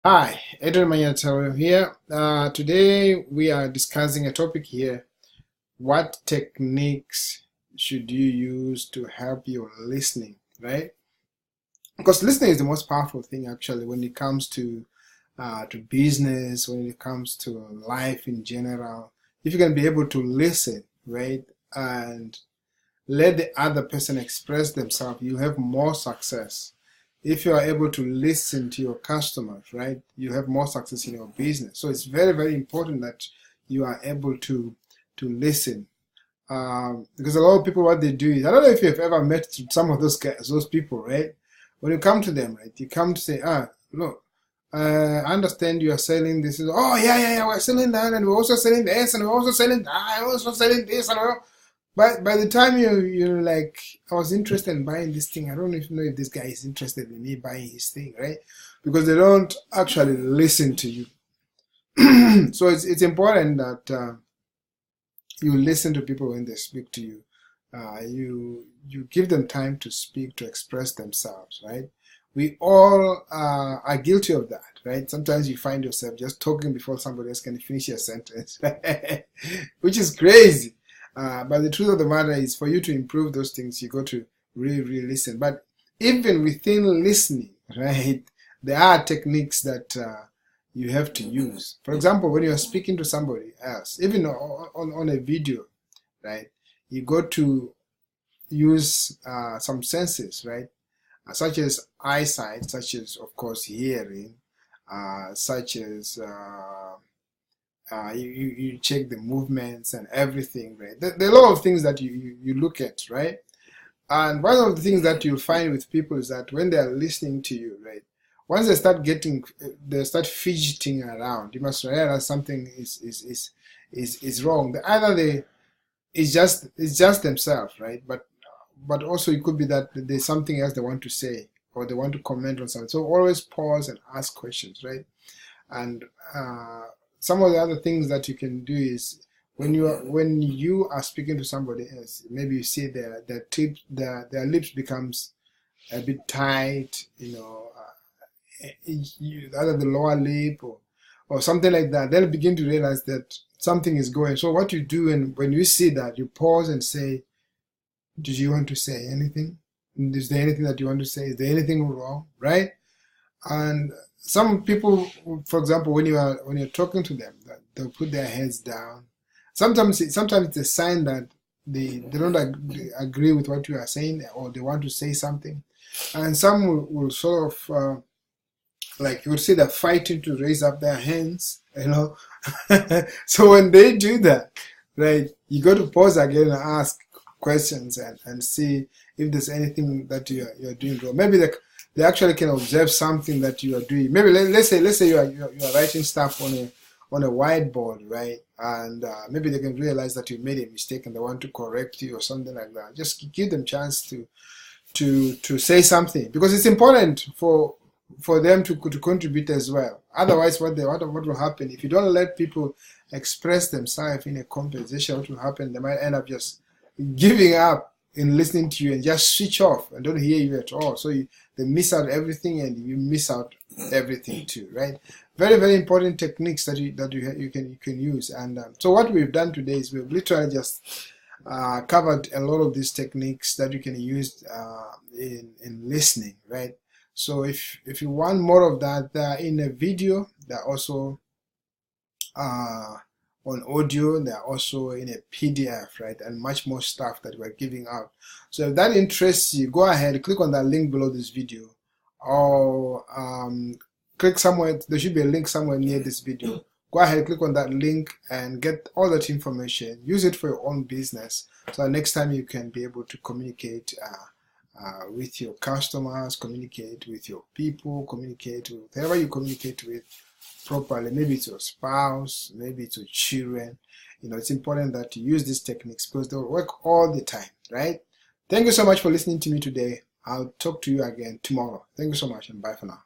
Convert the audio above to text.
Hi, Adrian Manyathelo here. Today we are discussing a topic here. What techniques should you use to help your listening, right? Because listening is the most powerful thing actually when it comes to business, when it comes to life in general. If you can be able to listen, right, and let the other person express themselves, you have more success. If you are able to listen to your customers, right, you have more success in your business. So it's very, very important that you are able to listen. Because a lot of people, what they do is, I don't know if you've ever met some of those guys, those people, right? When you come to them, right, you come to say, look, I understand you are selling this. Oh, yeah, we're selling that, and we're also selling this, and we're also selling that, and we're also selling this, and but by the time you're like, I was interested in buying this thing. I don't even know if this guy is interested in me buying his thing, right? Because they don't actually listen to you. So it's important that you listen to people when they speak to you. You give them time to speak, to express themselves, right? We all are guilty of that, right? Sometimes you find yourself just talking before somebody else can finish your sentence, which is crazy. But the truth of the matter is, for you to improve those things, you got to really, really listen. But even within listening, right, there are techniques that you have to use. For example, when you are speaking to somebody else, even on a video, right, you got to use some senses, right, such as eyesight, such as, of course, hearing, such as you check the movements and everything, right? There are a lot of things that you look at, right? And one of the things that you'll find with people is that when they are listening to you, right, once they start fidgeting around, you must realize something is wrong. Either it's just themselves, right? But also it could be that there's something else they want to say or they want to comment on something. So always pause and ask questions, right? And some of the other things that you can do is when you are speaking to somebody else, maybe you see their lips becomes a bit tight, either the lower lip or something like that. They'll begin to realize that something is going. So what you do, and when you see that, you pause and say, "Do you want to say anything? Is there anything that you want to say? Is there anything wrong?" Right? And some people, for example, when you're talking to them, they'll put their heads down. Sometimes it's a sign that they don't agree with what you are saying, or they want to say something. And some will sort of like, you would see they're fighting to raise up their hands, you know. So when they do that, right, you got to pause again and ask questions and see if there's anything that you're doing wrong. Maybe they actually can observe something that you are doing. Maybe let's say you are writing stuff on a whiteboard, right? And maybe they can realize that you made a mistake and they want to correct you or something like that. Just give them chance to say something, because it's important for them to contribute as well. Otherwise, what will happen if you don't let people express themselves in a conversation? What will happen? They might end up just giving up in listening to you and just switch off and don't hear you at all. So they miss out everything, and you miss out everything too, right? Very, very important techniques that you can use. And so what we've done today is we've literally just covered a lot of these techniques that you can use in listening, right? So if you want more of that, they're in a video. They're also uh, on audio. They're also in a PDF, right? And much more stuff that we're giving out. So if that interests you, go ahead, click on that link below this video, or click somewhere. There should be a link somewhere near this video. Go ahead, click on that link and get all that information. Use it for your own business, so next time you can be able to communicate with your customers, communicate with your people, communicate with whoever you communicate with properly. Maybe it's your spouse, maybe it's your children. It's important that you use these techniques because they'll work all the time, right? Thank you so much for listening to me today. I'll talk to you again tomorrow. Thank you so much, and bye for now.